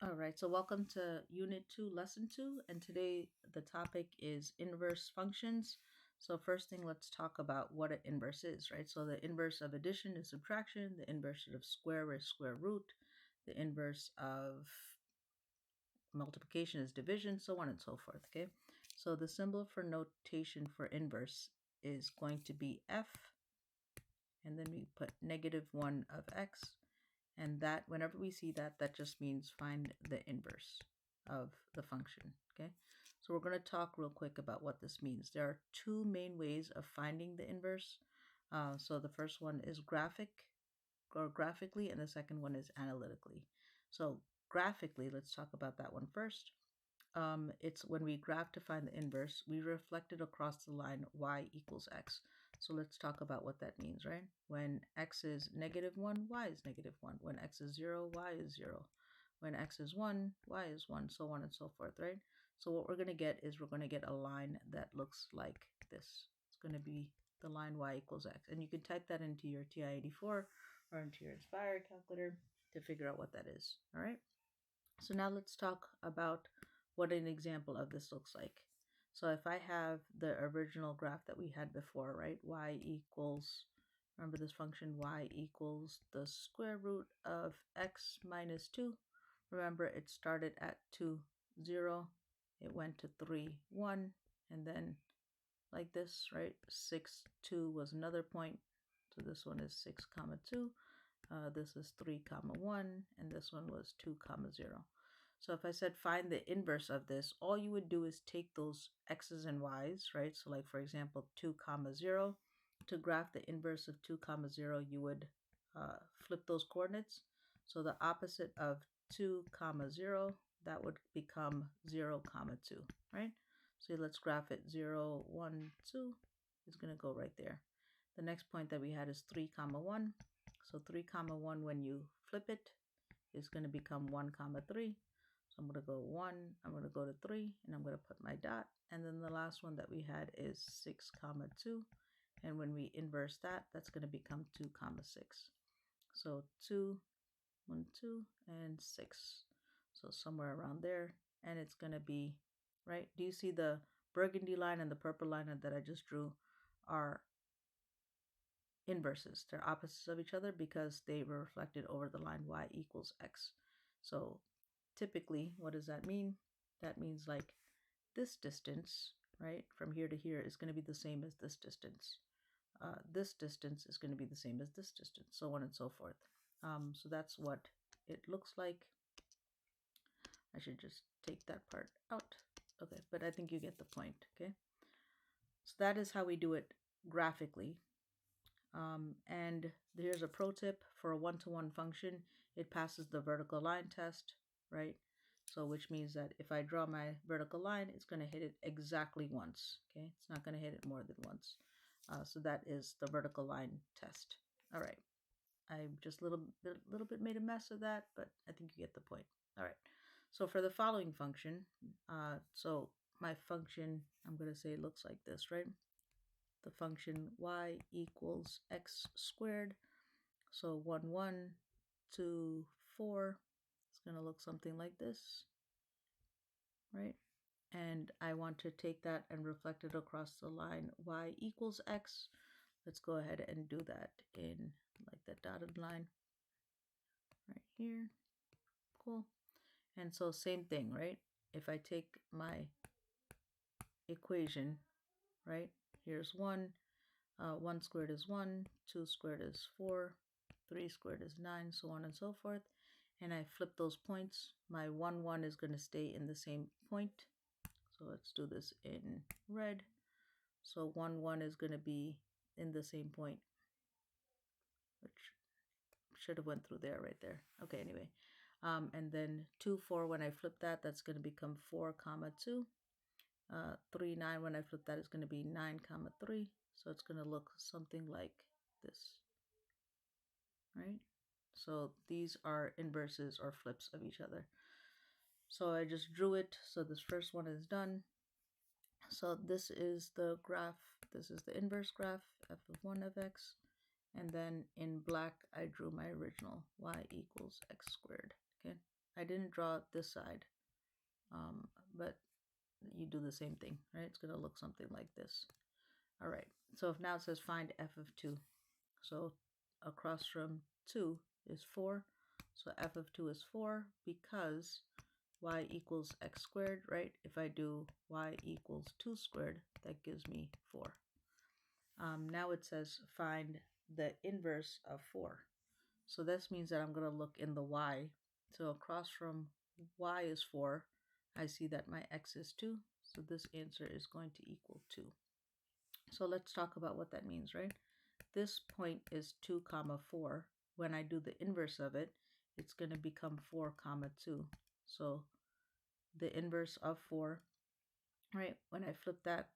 All right, so welcome to Unit 2, Lesson 2, and today the topic is inverse functions. So first thing, let's talk about what an inverse is, right? So the inverse of addition is subtraction, the inverse of square is square root, the inverse of multiplication is division, so on and so forth, okay? So the symbol for notation for inverse is going to be F, and then we put -1 of x. And that, whenever we see that, that just means find the inverse of the function, okay? So we're going to talk real quick about what this means. There are two main ways of finding the inverse. So the first one is graphically, and the second one is analytically. So graphically, let's talk about that one first. It's when we graph to find the inverse, we reflect it across the line y equals x. So let's talk about what that means, right? When x is -1, y is -1. When x is 0, y is 0. When x is 1, y is 1, so on and so forth, right? So what we're going to get is we're going to get a line that looks like this. It's going to be the line y equals x. And you can type that into your TI-84 or into your Inspire calculator to figure out what that is, all right? So now let's talk about what an example of this looks like. So if I have the original graph that we had before, right? Y equals, remember this function, y equals the square root of x minus 2. Remember, it started at 2, 0. It went to 3, 1. And then like this, right? 6, 2 was another point. So this one is 6, comma 2. This is 3, comma 1. And this one was 2, comma 0. So if I said find the inverse of this, all you would do is take those x's and y's, right? So like, for example, 2, comma 0. To graph the inverse of 2, comma 0, you would flip those coordinates. So the opposite of 2, comma 0, that would become 0, comma 2, right? So let's graph it. 0, 1, 2 is going to go right there. The next point that we had is 3, comma 1. So 3, comma 1, when you flip it, is going to become 1, comma 3. So I'm going to go 1, I'm going to go to 3, and I'm going to put my dot. And then the last one that we had is 6, comma 2. And when we inverse that, that's going to become 2, comma 6. So 2, 1, 2, and 6. So somewhere around there. And it's going to be, right? Do you see the burgundy line and the purple line that I just drew are inverses? They're opposites of each other because they were reflected over the line y equals x. So typically, what does that mean? That means like this distance, right, from here to here is going to be the same as this distance. This distance is going to be the same as this distance, so on and so forth. So that's what it looks like. I should just take that part out. Okay, but I think you get the point, okay? So that is how we do it graphically. And here's a pro tip for a one-to-one function. It passes the vertical line test, right? So which means that if I draw my vertical line, it's going to hit it exactly once, okay? It's not going to hit it more than once. So that is the vertical line test. All right. I just a little bit made a mess of that, but I think you get the point. All right. So for the following function, so my function, I'm going to say it looks like this, right? The function y equals x squared. So 1, 1, 2, 4. It's going to look something like this, right? And I want to take that and reflect it across the line y equals x. Let's go ahead and do that in like the dotted line right here. Cool. And so same thing, right? If I take my equation, right? Here's 1. 1 squared is 1, 2 squared is 4, 3 squared is 9, so on and so forth. And I flip those points. My 1, 1 is going to stay in the same point. So let's do this in red. So 1, 1 is going to be in the same point, which should have went through there right there. Okay, anyway. And then 2, 4, when I flip that, that's going to become 4, comma 2. 3, 9, when I flip that, is going to be 9, comma 3. So it's going to look something like this, right? So these are inverses or flips of each other. So I just drew it. So this first one is done. So this is the graph. This is the inverse graph, f of 1 of x. And then in black, I drew my original y equals x squared. Okay. I didn't draw this side, but you do the same thing, right? It's going to look something like this. All right, so if now it says find f of 2, so across from 2 is 4, so f of 2 is 4 because y equals x squared, right? If I do y equals 2 squared, that gives me 4. Now it says find the inverse of 4. So this means that I'm going to look in the y. So across from y is 4, I see that my x is 2. So this answer is going to equal 2. So let's talk about what that means, right? This point is 2 comma 4. When I do the inverse of it, it's going to become 4 comma 2. So the inverse of 4, right? When I flip that,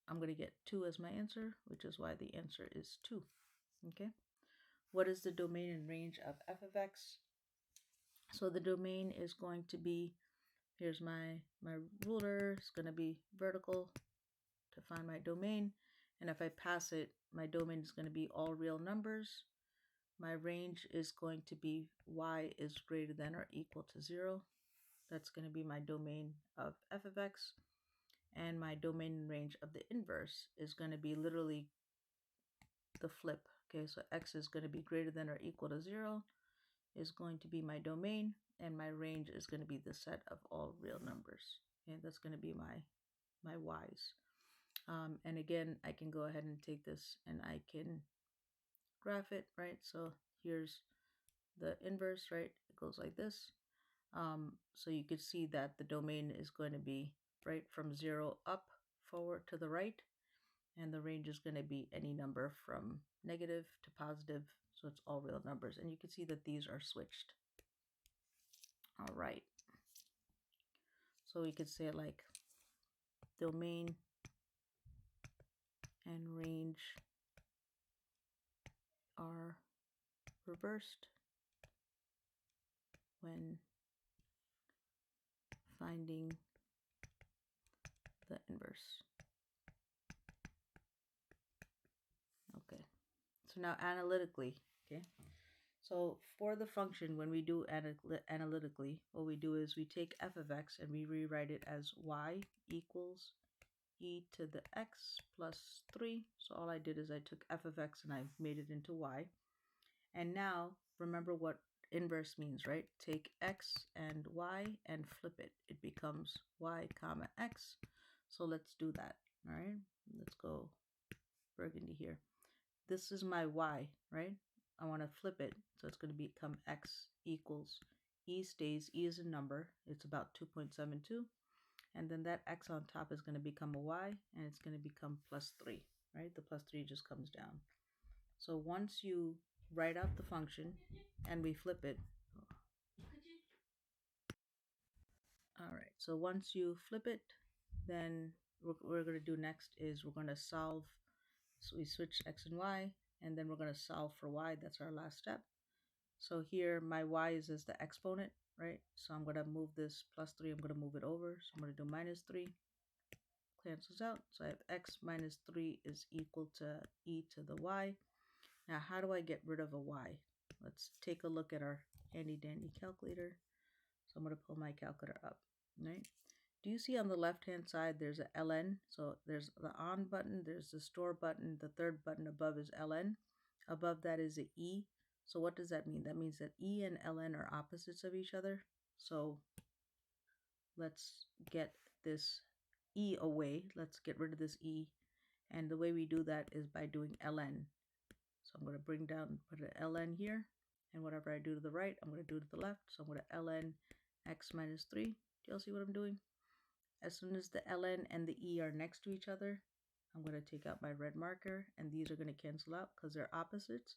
I'm going to get 2 as my answer, which is why the answer is 2. Okay. What is the domain and range of f of x? So the domain is going to be, here's my ruler, it's going to be vertical to find my domain. And if I pass it, my domain is going to be all real numbers. My range is going to be y is greater than or equal to 0. That's going to be my domain of f of x. And my domain and range of the inverse is going to be literally the flip. Okay, so x is going to be greater than or equal to 0 is going to be my domain, and my range is going to be the set of all real numbers. Okay, that's going to be my y's. And again, I can go ahead and take this and I can graph it, right? So here's the inverse, right? It goes like this. So you could see that the domain is going to be right from 0 up, forward to the right, and the range is going to be any number from negative to positive, so it's all real numbers. And you can see that these are switched. All right. So we could say it like domain and range are reversed when finding the inverse. Okay, so now analytically, okay, so for the function, when we do analytically, what we do is we take f of x and we rewrite it as y equals e to the x plus 3. So all I did is I took f of x and I made it into y. And now remember what inverse means, right? Take x and y and flip it. It becomes y comma x. So let's do that. All right, let's go burgundy here. This is my y, right? I want to flip it, so it's going to become x equals e stays, e is a number, it's about 2.72, and then that x on top is going to become a y, and it's going to become plus 3, right? The plus 3 just comes down. So once you write out the function and we flip it, all right, so once you flip it, then what we're going to do next is we're going to solve. So we switch x and y, and then we're going to solve for y. That's our last step. So here my y is as the exponent, right? So I'm going to move this plus 3, I'm going to move it over. So I'm going to do minus 3, cancels out. So I have x minus 3 is equal to e to the y. Now how do I get rid of a y? Let's take a look at our handy dandy calculator. So I'm going to pull my calculator up, right? Do you see on the left hand side there's a ln? So there's the on button, there's the store button, the third button above is ln. Above that is a e. So what does that mean? That means that e and ln are opposites of each other. So let's get this e away. Let's get rid of this e. And the way we do that is by doing ln. So I'm going to bring down, put an ln here. And whatever I do to the right, I'm going to do to the left. So I'm going to ln x minus 3. Do y'all see what I'm doing? As soon as the ln and the e are next to each other, I'm going to take out my red marker, and these are going to cancel out because they're opposites.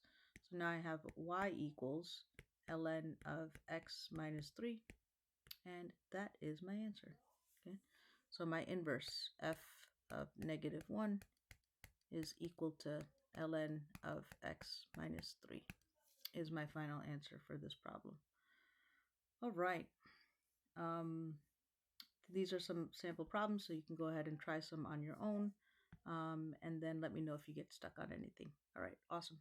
So now I have y equals ln of x minus 3, and that is my answer. Okay, so my inverse, f of negative 1, is equal to ln of x minus 3, is my final answer for this problem. All right. These are some sample problems, so you can go ahead and try some on your own. And then let me know if you get stuck on anything. All right, awesome.